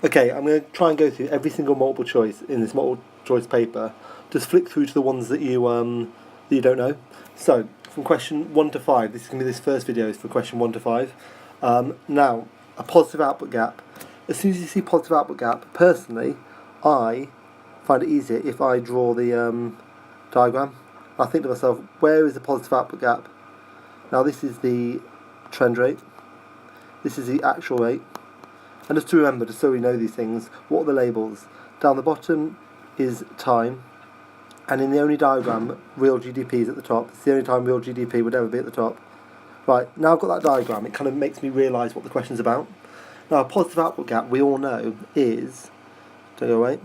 Okay, I'm going to try and go through every single multiple choice in this multiple choice paper. Just flick through to the ones that you don't know. So, from question 1 to 5, this is going to be this first video is for question 1 to 5. Now, a positive output gap. As soon as you see positive output gap, personally, I find it easier if I draw the diagram. I think to myself, where is the positive output gap? Now this is the trend rate. This is the actual rate. And just to remember, just so we know these things, what are the labels? Down the bottom is time, and in the only diagram, real GDP is at the top. It's the only time real GDP would ever be at the top. Right, now I've got that diagram, it kind of makes me realise what the question's about. Now a positive output gap, we all know, is, don't go away,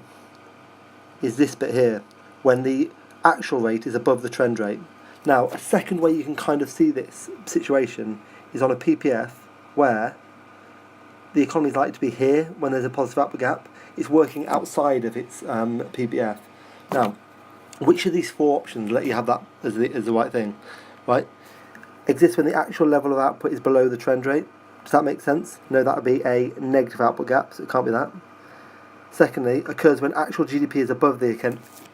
is this bit here, when the actual rate is above the trend rate. Now, a second way you can kind of see this situation is on a PPF, where the economy is likely to be here when there's a positive output gap. It's working outside of its PPF. Now, which of these four options let you have that as the right thing? Right? Exists when the actual level of output is below the trend rate. Does that make sense? No, that would be a negative output gap, so it can't be that. Secondly, occurs when actual GDP is above the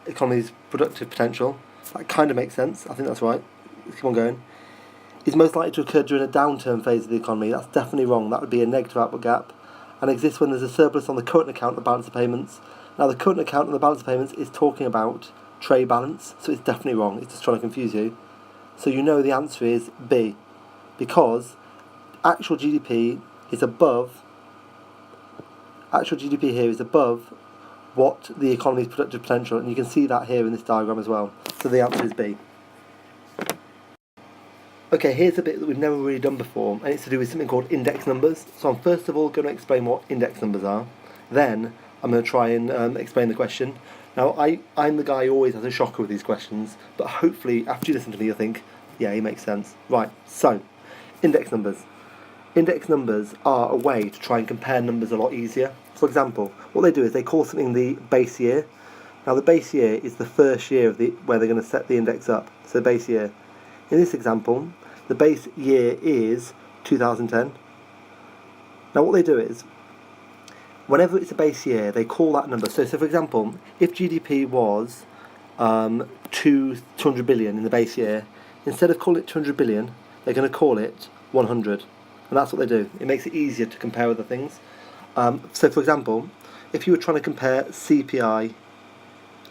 economy's productive potential. That kind of makes sense. I think that's right. Let's keep on going. Is most likely to occur during a downturn phase of the economy. That's definitely wrong. That would be a negative output gap. And exists when there's a surplus on the current account of balance of payments. Now, the current account and the balance of payments is talking about trade balance, so it's definitely wrong. It's just trying to confuse you. So you know the answer is B, because actual GDP is above. Actual GDP here is above what the economy's productive potential, and you can see that here in this diagram as well. So the answer is B. Okay, here's a bit that we've never really done before, and it's to do with something called index numbers. So I'm first of all going to explain what index numbers are. Then I'm going to try and explain the question. Now, I'm the guy who always has a shocker with these questions, but hopefully after you listen to me you'll think, yeah, he makes sense. Right, so, index numbers. Index numbers are a way to try and compare numbers a lot easier. For example, what they do is they call something the base year. Now the base year is the first year of where they're going to set the index up. So the base year. In this example, the base year is 2010. Now what they do is, whenever it's a base year, they call that number. So for example, if GDP was 200 billion in the base year, instead of calling it 200 billion, they're going to call it 100. And that's what they do. It makes it easier to compare other things. So for example, if you were trying to compare CPI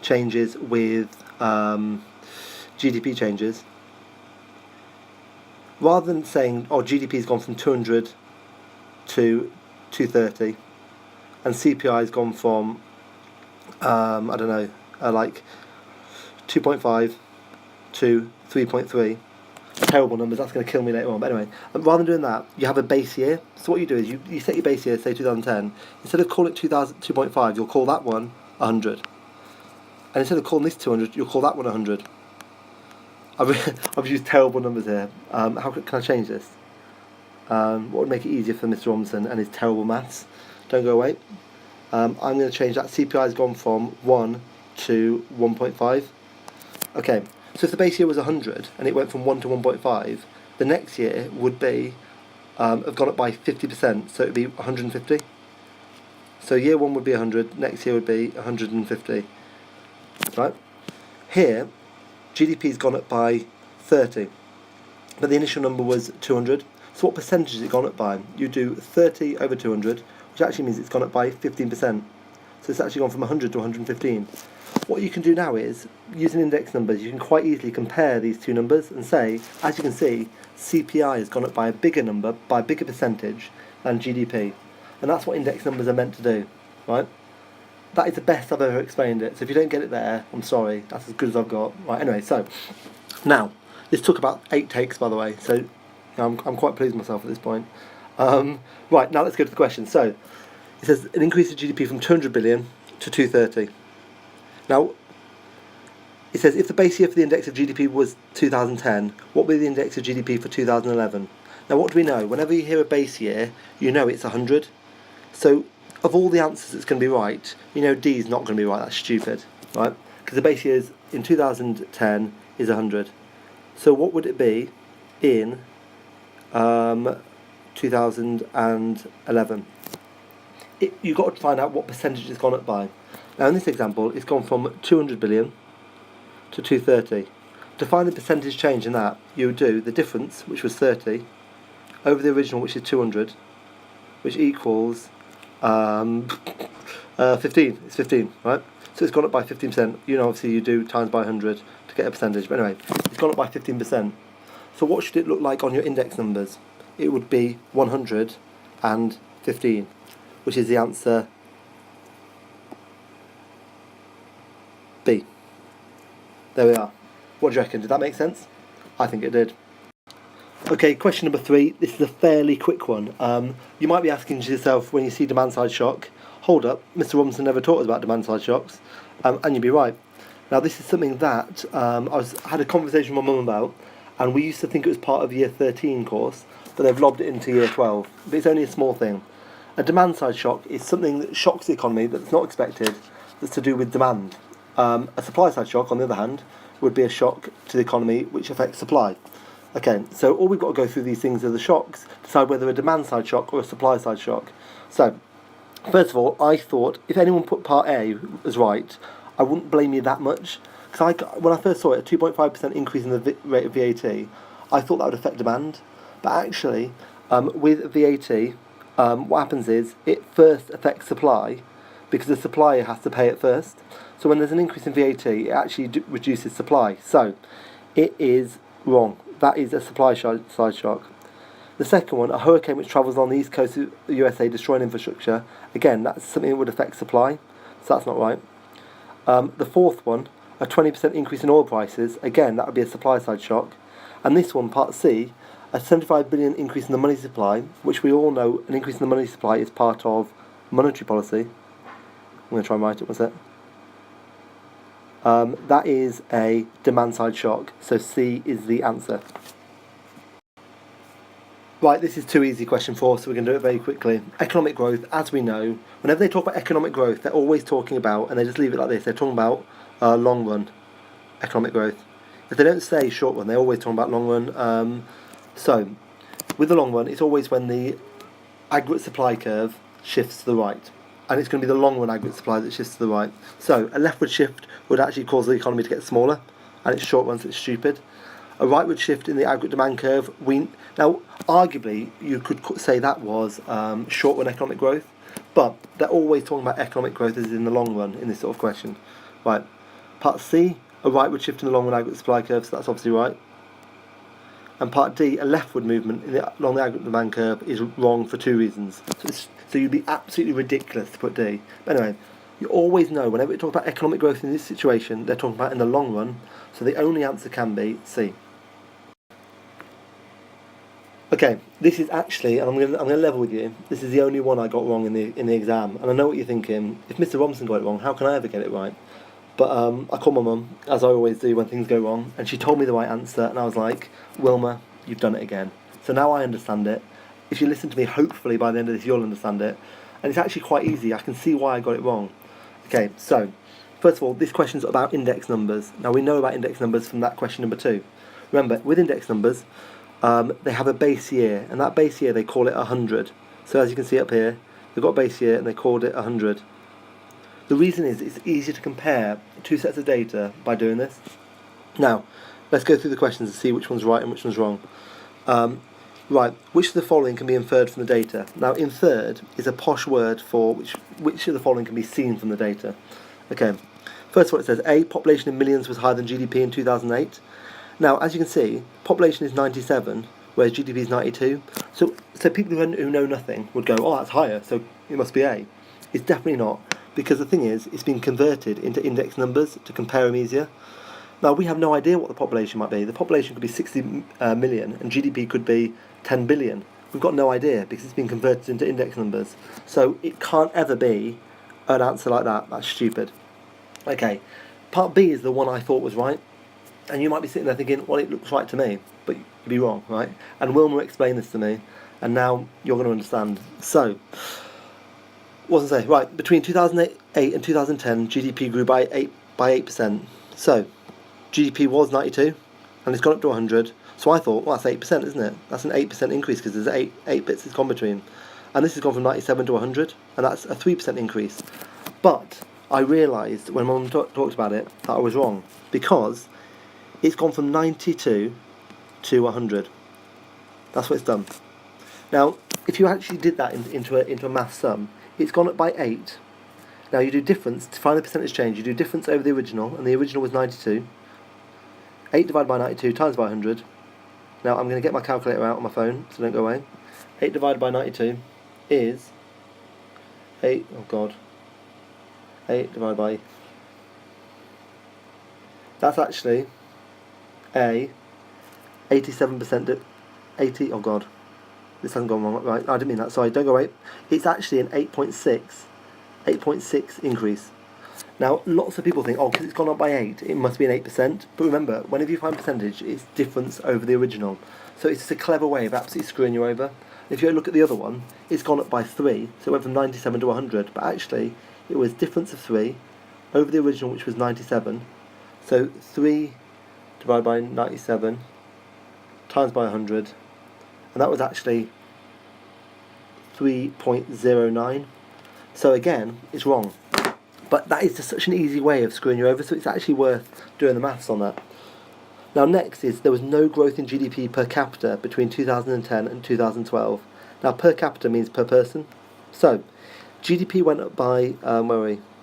changes with GDP changes, rather than saying, oh, GDP has gone from 200 to 230, and CPI has gone from, like 2.5 to 3.3, terrible numbers, that's going to kill me later on, but anyway, rather than doing that, you have a base year. So what you do is you set your base year, say 2010, instead of calling it 2.5, you'll call that one 100, and instead of calling this 200, you'll call that one 100. I've used terrible numbers here. How can I change this? What would make it easier for Mr. Robinson and his terrible maths? Don't go away. I'm going to change that. CPI has gone from 1 to 1.5. Okay, so if the base year was 100 and it went from 1 to 1.5, the next year would be have gone up by 50%, so it would be 150. So year 1 would be 100, next year would be 150. Right? Here, GDP's gone up by 30, but the initial number was 200. So what percentage has it gone up by? You do 30 over 200, which actually means it's gone up by 15%. So it's actually gone from 100 to 115. What you can do now is, using index numbers, you can quite easily compare these two numbers and say, as you can see, CPI has gone up by a bigger number, by a bigger percentage than GDP. And that's what index numbers are meant to do, right? That is the best I've ever explained it. So if you don't get it there, I'm sorry. That's as good as I've got. Right, anyway, so now, this took about 8 takes, by the way. So I'm quite pleased with myself at this point. Right, now let's go to the question. So it says an increase in GDP from 200 billion to 230. Now, it says if the base year for the index of GDP was 2010, what would be the index of GDP for 2011? Now, what do we know? Whenever you hear a base year, you know it's 100. So of all the answers that's going to be right, you know D is not going to be right. That's stupid, right? Because the base year in 2010 is 100. So what would it be in 2011? you've got to find out what percentage it's gone up by. Now in this example, it's gone from 200 billion to 230. To find the percentage change in that, you would do the difference, which was 30, over the original, which is 200, which equals 15. It's 15, right? So it's gone up by 15%. You know, obviously you do times by 100 to get a percentage. But anyway, it's gone up by 15%. So what should it look like on your index numbers? It would be 115, which is the answer B. There we are. What do you reckon? Did that make sense? I think it did. Okay, question number 3. This is a fairly quick one. You might be asking yourself when you see demand-side shock, hold up, Mr. Robinson never taught us about demand-side shocks, and you'd be right. Now this is something that I had a conversation with my mum about, and we used to think it was part of year 13 course, but they've lobbed it into year 12. But it's only a small thing. A demand-side shock is something that shocks the economy that's not expected, that's to do with demand. A supply-side shock, on the other hand, would be a shock to the economy which affects supply. Okay, so all we've got to go through these things are the shocks, decide whether a demand-side shock or a supply-side shock. So, first of all, I thought if anyone put part A as right, I wouldn't blame you that much. Because when I first saw it, a 2.5% increase in the rate of VAT, I thought that would affect demand. But actually, with VAT, what happens is it first affects supply because the supplier has to pay it first. So when there's an increase in VAT, it actually reduces supply. So it is wrong. That is a supply side shock. The second one, a hurricane which travels on the east coast of the USA destroying infrastructure. Again, that's something that would affect supply. So that's not right. The fourth one, a 20% increase in oil prices. Again, that would be a supply side shock. And this one, part C, a 75 billion increase in the money supply, which we all know an increase in the money supply is part of monetary policy. I'm going to try and write it, what's it? That is a demand-side shock, so C is the answer. Right, this is too easy question 4, so we're going to do it very quickly. Economic growth, as we know, whenever they talk about economic growth, they're always talking about, and they just leave it like this, they're talking about long run economic growth. If they don't say short run, they're always talking about long run. So, with the long run, it's always when the aggregate supply curve shifts to the right. And it's going to be the long run aggregate supply that shifts to the right. So a leftward shift would actually cause the economy to get smaller, and it's short run, so it's stupid. A rightward shift in the aggregate demand curve, now arguably you could say that was short run economic growth, but they're always talking about economic growth as in the long run in this sort of question. Right, part C, a rightward shift in the long run aggregate supply curve, so that's obviously right. And part D, a leftward movement along the aggregate demand curve is wrong for 2 reasons. So you'd be absolutely ridiculous to put D. But anyway, you always know whenever we talk about economic growth in this situation, they're talking about in the long run. So the only answer can be C. Okay, this is actually, and I'm going to level with you. This is the only one I got wrong in the exam, and I know what you're thinking. If Mr. Robinson got it wrong, how can I ever get it right? But I called my mum, as I always do when things go wrong, and she told me the right answer, and I was like, Wilma, you've done it again. So now I understand it. If you listen to me, hopefully by the end of this you'll understand it. And it's actually quite easy. I can see why I got it wrong. Okay, so, first of all, this question's about index numbers. Now we know about index numbers from that question number 2. Remember, with index numbers, they have a base year, and that base year they call it 100. So as you can see up here, they've got a base year and they called it 100. The reason is it's easier to compare 2 sets of data by doing this. Now, let's go through the questions and see which one's right and which one's wrong. Right, which of the following can be inferred from the data? Now, inferred is a posh word for which of the following can be seen from the data. Okay, first of all it says A, population in millions was higher than GDP in 2008. Now, as you can see, population is 97, whereas GDP is 92. So people who know nothing would go, oh, that's higher, so it must be A. It's definitely not, because the thing is, it's been converted into index numbers to compare them easier. Now, we have no idea what the population might be. The population could be 60 million, and GDP could be 10 billion. We've got no idea, because it's been converted into index numbers. So it can't ever be an answer like that. That's stupid. Okay, part B is the one I thought was right. And you might be sitting there thinking, well, it looks right to me, but you'd be wrong, right? And Wilma explained this to me, and now you're going to understand. So, what was I say? Right, between 2008 and 2010, GDP grew by 8%. So, GDP was 92, and it's gone up to 100. So I thought, well, that's 8%, isn't it? That's an 8% increase because there's 8 bits it's gone between. And this has gone from 97 to 100, and that's a 3% increase. But I realised when Mum talked about it that I was wrong, because it's gone from 92 to 100. That's what it's done. Now, if you actually did that into a math sum, it's gone up by 8. Now you do difference, to find the percentage change, you do difference over the original, and the original was 92. 8 divided by 92 times by 100. Now I'm going to get my calculator out on my phone, so don't go away. 8 divided by 92 is 8 divided by... That's actually a 87%... 80... Oh God. This hasn't gone wrong. Right, I didn't mean that. Sorry, don't go away. It's actually an 8.6 increase. Now, lots of people think, oh, because it's gone up by 8, it must be an 8%. But remember, whenever you find percentage, it's difference over the original. So it's just a clever way of absolutely screwing you over. If you look at the other one, it's gone up by 3, so it went from 97 to 100. But actually, it was difference of 3 over the original, which was 97. So 3 divided by 97 times by 100. And that was actually 3.09. So again, it's wrong. But that is just such an easy way of screwing you over, so it's actually worth doing the maths on that. Now next is, there was no growth in GDP per capita between 2010 and 2012. Now per capita means per person. So GDP went up by,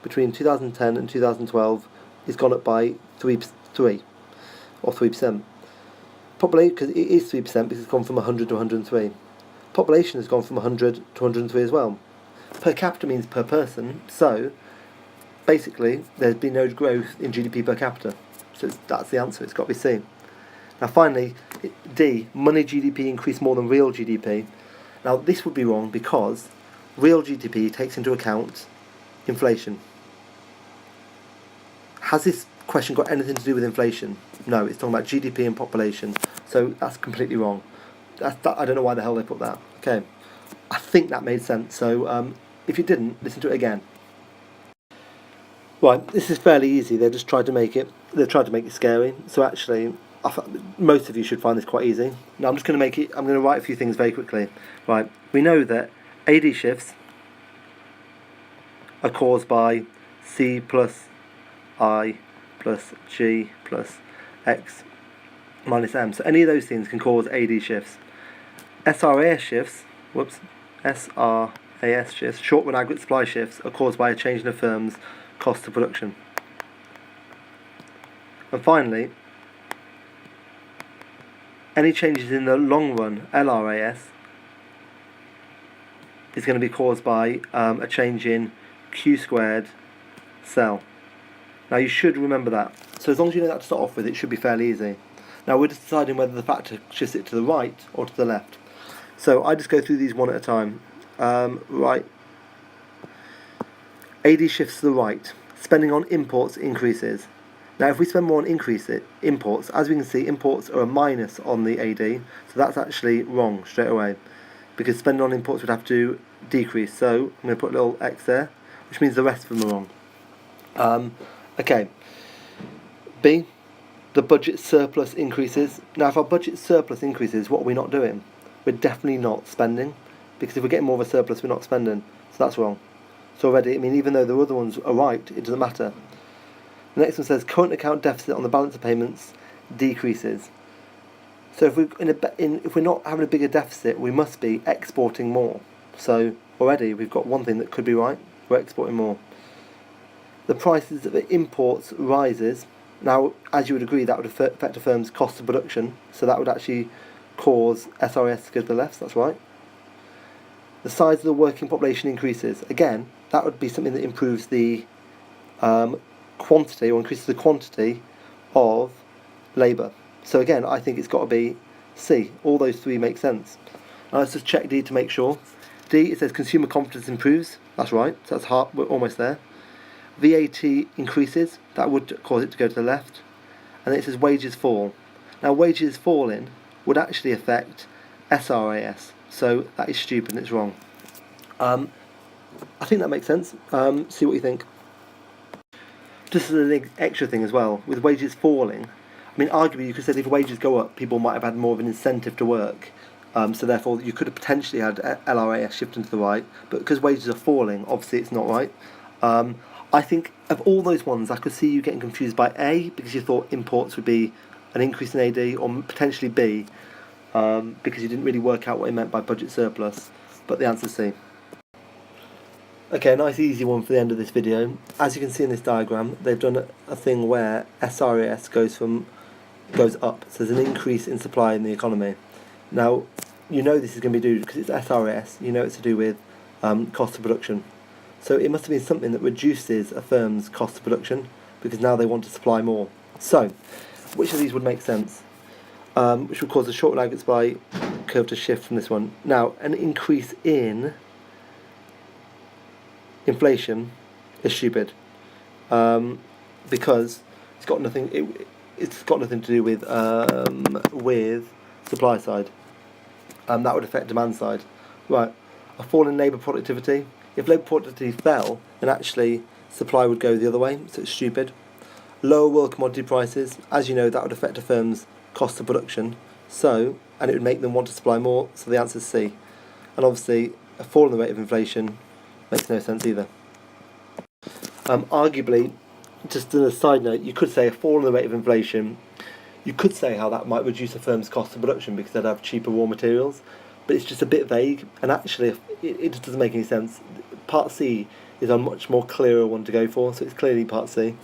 between 2010 and 2012, it's gone up by 3%. Population, because it is 3% because it's gone from 100 to 103. Population has gone from 100 to 103 as well. Per capita means per person, so basically there's been no growth in GDP per capita. So that's the answer, it's got to be C. Now finally, D, money GDP increased more than real GDP. Now this would be wrong because real GDP takes into account inflation. Has this question got anything to do with inflation? No, it's talking about GDP and population. So that's completely wrong. I don't know why the hell they put that. Okay, I think that made sense. So if you didn't, listen to it again. Right, this is fairly easy. They've tried to make it scary. So actually, most of you should find this quite easy. Now I'm going to write a few things very quickly. Right, we know that AD shifts are caused by C plus I plus G plus X minus M. So any of those things can cause AD shifts. SRAS shifts, short run aggregate supply shifts, are caused by a change in a firm's cost of production. And finally, any changes in the long run LRAS is going to be caused by a change in Q squared cell. Now you should remember that. So as long as you know that to start off with, it should be fairly easy. Now we're just deciding whether the factor shifts it to the right or to the left. So I just go through these one at a time. Right. AD shifts to the right. Spending on imports increases. Now if we spend more on imports, as we can see, imports are a minus on the AD, so that's actually wrong straight away, because spending on imports would have to decrease. So I'm going to put a little X there, which means the rest of them are wrong. Okay. B, the budget surplus increases. Now if our budget surplus increases, what are we not doing? We're definitely not spending, because if we're getting more of a surplus, we're not spending. So that's wrong. So already, even though the other ones are right, it doesn't matter. The next one says current account deficit on the balance of payments decreases. So if we're not having a bigger deficit, we must be exporting more. So already we've got one thing that could be right. We're exporting more. The prices of imports rises. Now, as you would agree, that would affect a firm's cost of production. So that would actually cause SRS to go to the left. So that's right. The size of the working population increases. Again, that would be something that improves the quantity, or increases the quantity of labour. So again, I think it's got to be C. All those three make sense. Now let's just check D to make sure. D, it says consumer confidence improves. That's right. So that's hard. We're almost there. VAT increases. That would cause it to go to the left. And then it says wages fall. Now wages falling would actually affect SRAS. So that is stupid and it's wrong. I think that makes sense. See what you think. Just as an extra thing as well, with wages falling, arguably you could say if wages go up, people might have had more of an incentive to work. So therefore you could have potentially had LRAS shifting to the right, but because wages are falling, obviously it's not right. I think of all those ones, I could see you getting confused by A, because you thought imports would be an increase in AD, or potentially B, because you didn't really work out what it meant by budget surplus, but the answer is C. Okay, a nice easy one for the end of this video. As you can see in this diagram, they've done a thing where SRAS goes up, so there's an increase in supply in the economy. Now, you know this is going to be due, because it's SRAS, you know it's to do with cost of production. So it must have been something that reduces a firm's cost of production, because now they want to supply more. So, which of these would make sense? Which would cause a short lag supply curve to shift from this one. Now, an increase in inflation is stupid, because it's got nothing to do with supply side. That would affect demand side. Right, a fall in labour productivity. If labour productivity fell, then actually supply would go the other way, so it's stupid. Lower world commodity prices, as you know, that would affect a firm's cost of production, and it would make them want to supply more, so the answer is C. And obviously, a fall in the rate of inflation makes no sense either. Arguably, just as a side note, you could say a fall in the rate of inflation, you could say how that might reduce a firm's cost of production because they'd have cheaper raw materials, but it's just a bit vague, and actually it just doesn't make any sense. Part C is a much more clearer one to go for, so it's clearly part C.